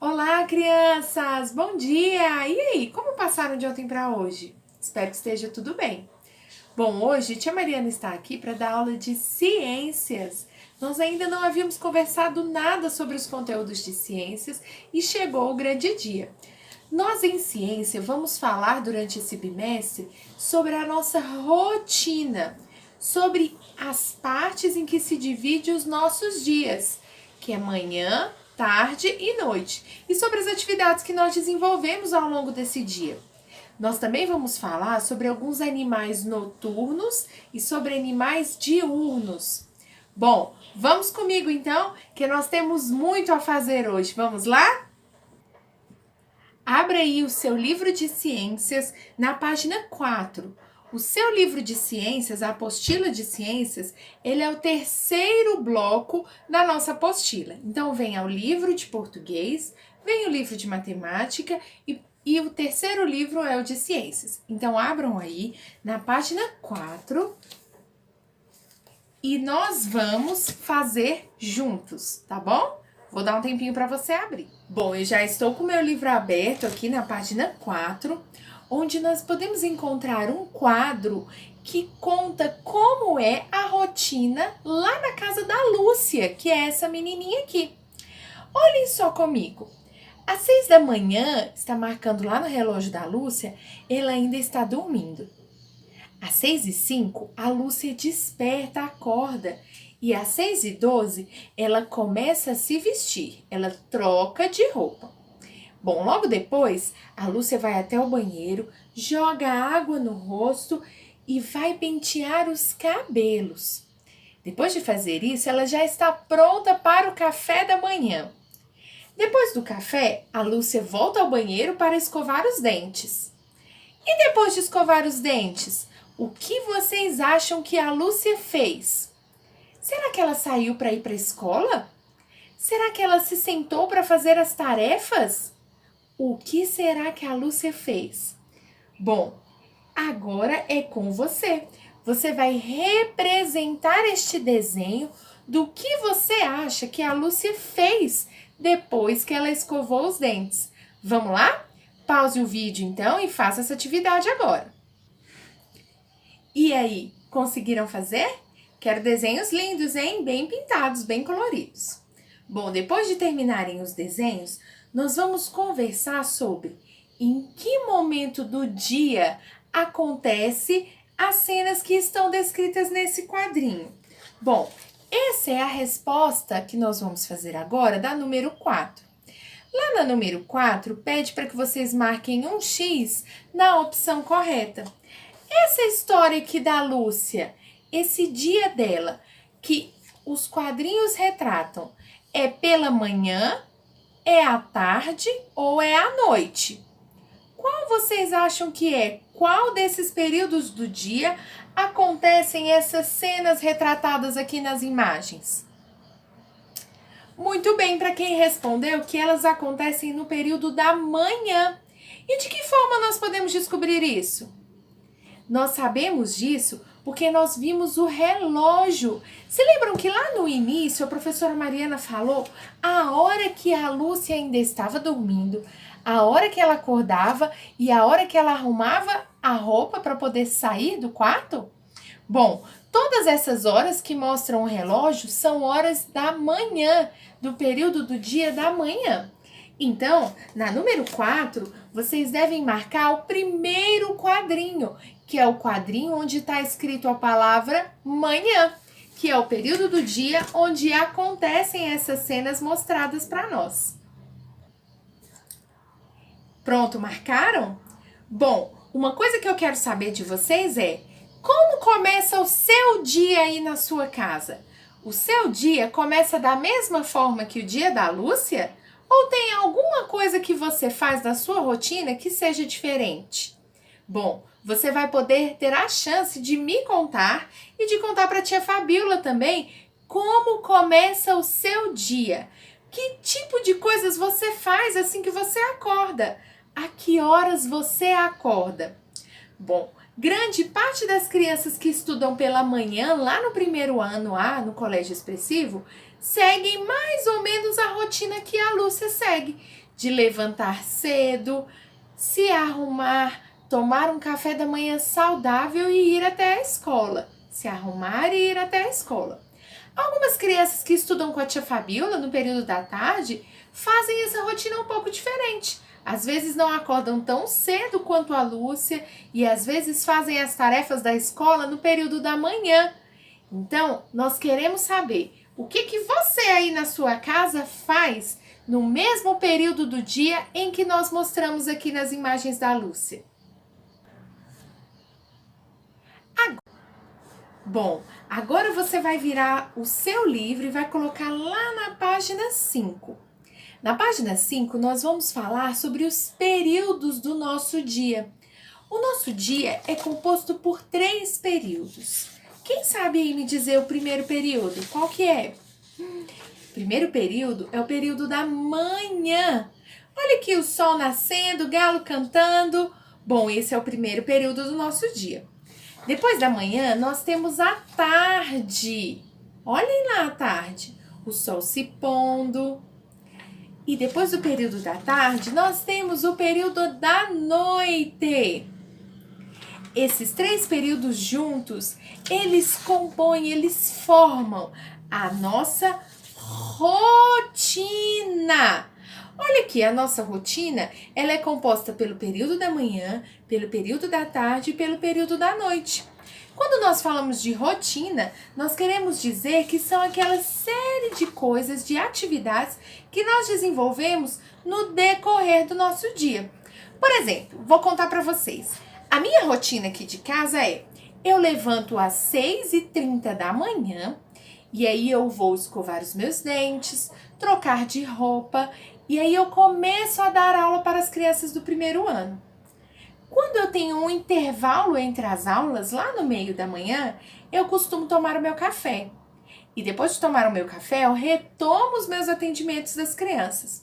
Olá, crianças! Bom dia! E aí, como passaram de ontem para hoje? Espero que esteja tudo bem. Bom, hoje tia Mariana está aqui para dar aula de ciências. Nós ainda não havíamos conversado nada sobre os conteúdos de ciências e chegou o grande dia. Nós em ciência vamos falar durante esse bimestre sobre a nossa rotina, sobre as partes em que se divide os nossos dias, que é manhã, tarde e noite, e sobre as atividades que nós desenvolvemos ao longo desse dia. Nós também vamos falar sobre alguns animais noturnos e sobre animais diurnos. Bom, vamos comigo então, que nós temos muito a fazer hoje. Vamos lá? Abra aí o seu livro de ciências na página 4. O seu livro de ciências, a apostila de ciências, ele é o terceiro bloco da nossa apostila. Então, vem ao livro de português, vem o livro de matemática e o terceiro livro é o de ciências. Então, abram aí na página 4 e nós vamos fazer juntos, tá bom? Vou dar um tempinho para você abrir. Bom, eu já estou com o meu livro aberto aqui na página 4, onde nós podemos encontrar um quadro que conta como é a rotina lá na casa da Lúcia, que é essa menininha aqui. Olhem só comigo. Às 6 da manhã, está marcando lá no relógio da Lúcia, ela ainda está dormindo. Às 6h05, a Lúcia desperta, acorda. E às 6h12, ela começa a se vestir. Ela troca de roupa. Bom, logo depois, a Lúcia vai até o banheiro, joga água no rosto e vai pentear os cabelos. Depois de fazer isso, ela já está pronta para o café da manhã. Depois do café, a Lúcia volta ao banheiro para escovar os dentes. E depois de escovar os dentes, o que vocês acham que a Lúcia fez? Será que ela saiu para ir para a escola? Será que ela se sentou para fazer as tarefas? O que será que a Lúcia fez? Bom, agora é com você. Você vai representar este desenho do que você acha que a Lúcia fez depois que ela escovou os dentes. Vamos lá? Pause o vídeo então e faça essa atividade agora. E aí, conseguiram fazer? Quero desenhos lindos, hein? Bem pintados, bem coloridos. Bom, depois de terminarem os desenhos, nós vamos conversar sobre em que momento do dia acontece as cenas que estão descritas nesse quadrinho. Bom, essa é a resposta que nós vamos fazer agora da número 4. Lá na número 4, pede para que vocês marquem um X na opção correta. Essa história aqui da Lúcia, esse dia dela, que os quadrinhos retratam, é pela manhã, é à tarde ou é à noite? Qual vocês acham que é? Qual desses períodos do dia acontecem essas cenas retratadas aqui nas imagens? Muito bem, para quem respondeu que elas acontecem no período da manhã. E de que forma nós podemos descobrir isso? Nós sabemos disso porque nós vimos o relógio. Se lembram que lá no início a professora Mariana falou a hora que a Lúcia ainda estava dormindo, a hora que ela acordava e a hora que ela arrumava a roupa para poder sair do quarto? Bom, todas essas horas que mostram o relógio são horas da manhã, do período do dia da manhã. Então, na número 4, vocês devem marcar o primeiro quadrinho, que é o quadrinho onde está escrito a palavra manhã, que é o período do dia onde acontecem essas cenas mostradas para nós. Pronto, marcaram? Bom, uma coisa que eu quero saber de vocês é como começa o seu dia aí na sua casa? O seu dia começa da mesma forma que o dia da Lúcia? Ou tem alguma coisa que você faz na sua rotina que seja diferente? Bom, você vai poder ter a chance de me contar e de contar para a tia Fabiola também como começa o seu dia. Que tipo de coisas você faz assim que você acorda? A que horas você acorda? Bom, grande parte das crianças que estudam pela manhã, lá no primeiro ano A, no colégio expressivo, seguem mais ou menos a rotina que a Lúcia segue. de levantar cedo, se arrumar, tomar um café da manhã saudável e ir até a escola. Se arrumar e ir até a escola. Algumas crianças que estudam com a tia Fabiola no período da tarde fazem essa rotina um pouco diferente. Às vezes não acordam tão cedo quanto a Lúcia e às vezes fazem as tarefas da escola no período da manhã. Então, nós queremos saber o que você aí na sua casa faz no mesmo período do dia em que nós mostramos aqui nas imagens da Lúcia. Bom, agora você vai virar o seu livro e vai colocar lá na página 5. Na página 5, nós vamos falar sobre os períodos do nosso dia. O nosso dia é composto por 3 períodos. Quem sabe aí me dizer o primeiro período? Qual que é? O primeiro período é o período da manhã. Olha aqui o sol nascendo, o galo cantando. Bom, esse é o primeiro período do nosso dia. Depois da manhã, nós temos a tarde. Olhem lá a tarde. O sol se pondo. E depois do período da tarde, nós temos o período da noite. Esses 3 períodos juntos, eles compõem, eles formam a nossa rotina. Olha aqui, a nossa rotina, ela é composta pelo período da manhã, pelo período da tarde e pelo período da noite. Quando nós falamos de rotina, nós queremos dizer que são aquela série de coisas, de atividades que nós desenvolvemos no decorrer do nosso dia. Por exemplo, vou contar para vocês. A minha rotina aqui de casa é, eu levanto às 6h30 da manhã, e aí eu vou escovar os meus dentes, trocar de roupa, e aí eu começo a dar aula para as crianças do primeiro ano. Quando eu tenho um intervalo entre as aulas, lá no meio da manhã, eu costumo tomar o meu café. E depois de tomar o meu café, eu retomo os meus atendimentos das crianças.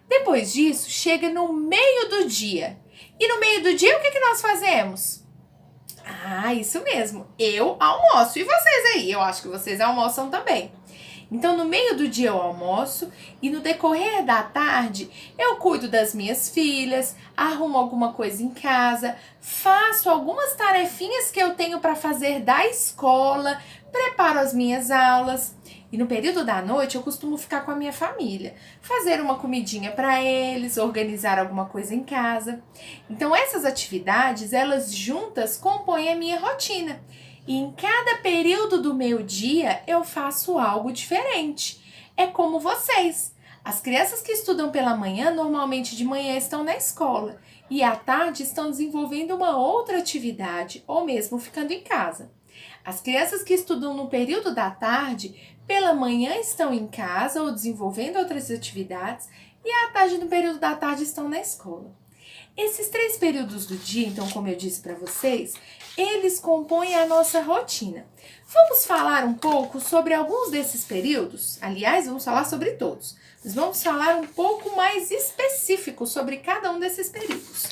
Depois disso, chega no meio do dia. E no meio do dia, o que nós fazemos? Ah, isso mesmo, eu almoço. E vocês aí? Eu acho que vocês almoçam também. Então, no meio do dia eu almoço e no decorrer da tarde eu cuido das minhas filhas, arrumo alguma coisa em casa, faço algumas tarefinhas que eu tenho para fazer da escola, preparo as minhas aulas. E no período da noite eu costumo ficar com a minha família, fazer uma comidinha para eles, organizar alguma coisa em casa. Então essas atividades, elas juntas compõem a minha rotina. E em cada período do meu dia eu faço algo diferente. É como vocês. As crianças que estudam pela manhã, normalmente de manhã estão na escola. E à tarde estão desenvolvendo uma outra atividade, ou mesmo ficando em casa. As crianças que estudam no período da tarde, pela manhã estão em casa ou desenvolvendo outras atividades. E à tarde, no período da tarde, estão na escola. Esses 3 períodos do dia, então, como eu disse para vocês, eles compõem a nossa rotina. Vamos falar um pouco sobre alguns desses períodos? Aliás, vamos falar sobre todos. Mas vamos falar um pouco mais específico sobre cada um desses períodos.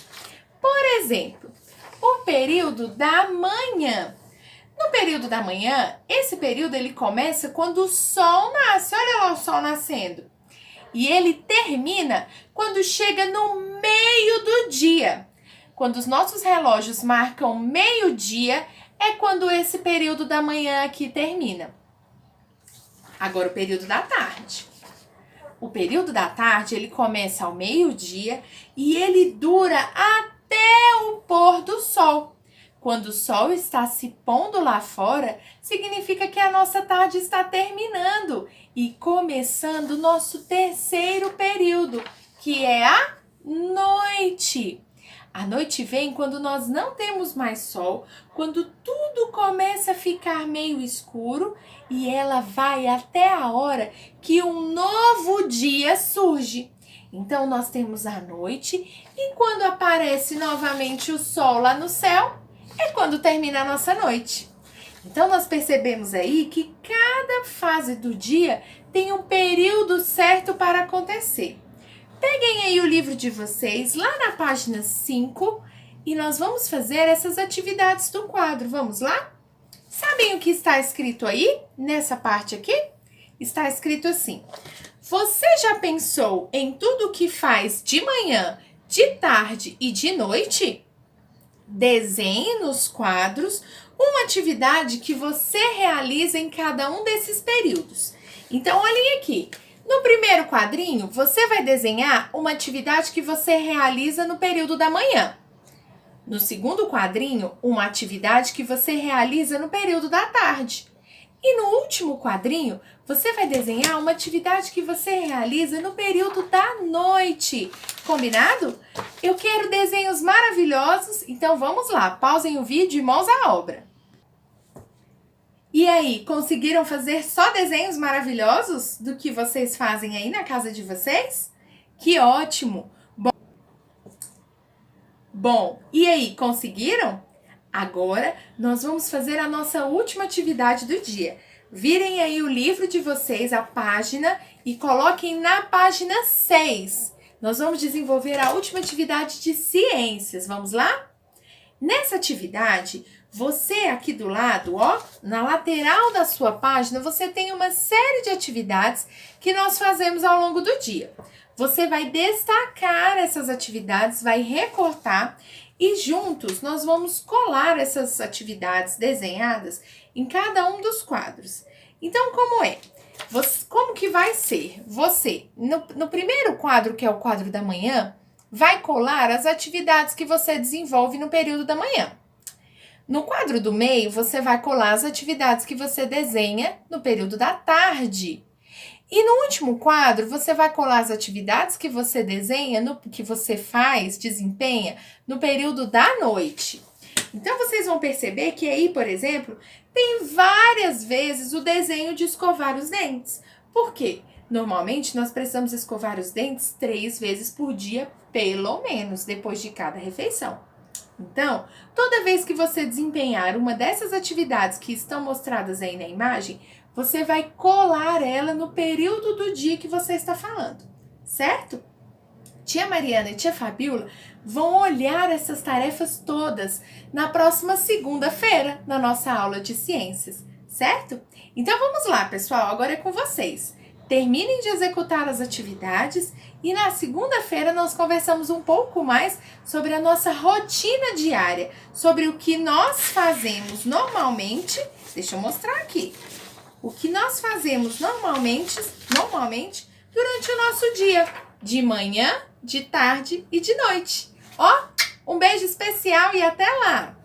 Por exemplo, o período da manhã. No período da manhã, esse período ele começa quando o sol nasce. Olha lá o sol nascendo. E ele termina quando chega no meio do dia. Quando os nossos relógios marcam meio-dia, é quando esse período da manhã aqui termina. Agora, o período da tarde. O período da tarde, ele começa ao meio-dia e ele dura até o pôr do sol. Quando o sol está se pondo lá fora, significa que a nossa tarde está terminando e começando o nosso terceiro período, que é a noite. A noite vem quando nós não temos mais sol, quando tudo começa a ficar meio escuro e ela vai até a hora que um novo dia surge. Então, nós temos a noite e quando aparece novamente o sol lá no céu, é quando termina a nossa noite. Então, nós percebemos aí que cada fase do dia tem um período certo para acontecer. Peguem aí o livro de vocês, lá na página 5, e nós vamos fazer essas atividades do quadro. Vamos lá? Sabem o que está escrito aí, nessa parte aqui? Está escrito assim: Você já pensou em tudo que faz de manhã, de tarde e de noite? Desenhe nos quadros uma atividade que você realiza em cada um desses períodos. Então, olhem aqui. No primeiro quadrinho, você vai desenhar uma atividade que você realiza no período da manhã. No segundo quadrinho, uma atividade que você realiza no período da tarde. E no último quadrinho, você vai desenhar uma atividade que você realiza no período da noite. Combinado? Eu quero desenhos maravilhosos, então vamos lá, pausem o vídeo e mãos à obra. E aí, conseguiram fazer só desenhos maravilhosos do que vocês fazem aí na casa de vocês? Que ótimo! Bom, e aí, conseguiram? Agora, nós vamos fazer a nossa última atividade do dia. Virem aí o livro de vocês, a página, e coloquem na página 6. Nós vamos desenvolver a última atividade de ciências. Vamos lá? Nessa atividade, você aqui do lado, ó, na lateral da sua página, você tem uma série de atividades que nós fazemos ao longo do dia. Você vai destacar essas atividades, vai recortar e juntos nós vamos colar essas atividades desenhadas em cada um dos quadros. Então, como é? Como que vai ser? Você, no primeiro quadro, que é o quadro da manhã, vai colar as atividades que você desenvolve no período da manhã. No quadro do meio, você vai colar as atividades que você desenha no período da tarde. E no último quadro, você vai colar as atividades que você desenha, que você faz, desempenha, no período da noite. Então, vocês vão perceber que aí, por exemplo, tem várias vezes o desenho de escovar os dentes. Por quê? Normalmente, nós precisamos escovar os dentes 3 vezes por dia, pelo menos, depois de cada refeição. Então, toda vez que você desempenhar uma dessas atividades que estão mostradas aí na imagem, você vai colar ela no período do dia que você está falando, certo? Tia Mariana e tia Fabiola vão olhar essas tarefas todas na próxima segunda-feira, na nossa aula de ciências, certo? Então vamos lá, pessoal, agora é com vocês. Terminem de executar as atividades e na segunda-feira nós conversamos um pouco mais sobre a nossa rotina diária, sobre o que nós fazemos normalmente. Deixa eu mostrar aqui. O que nós fazemos normalmente durante o nosso dia, de manhã, de tarde e de noite. Ó, um beijo especial e até lá!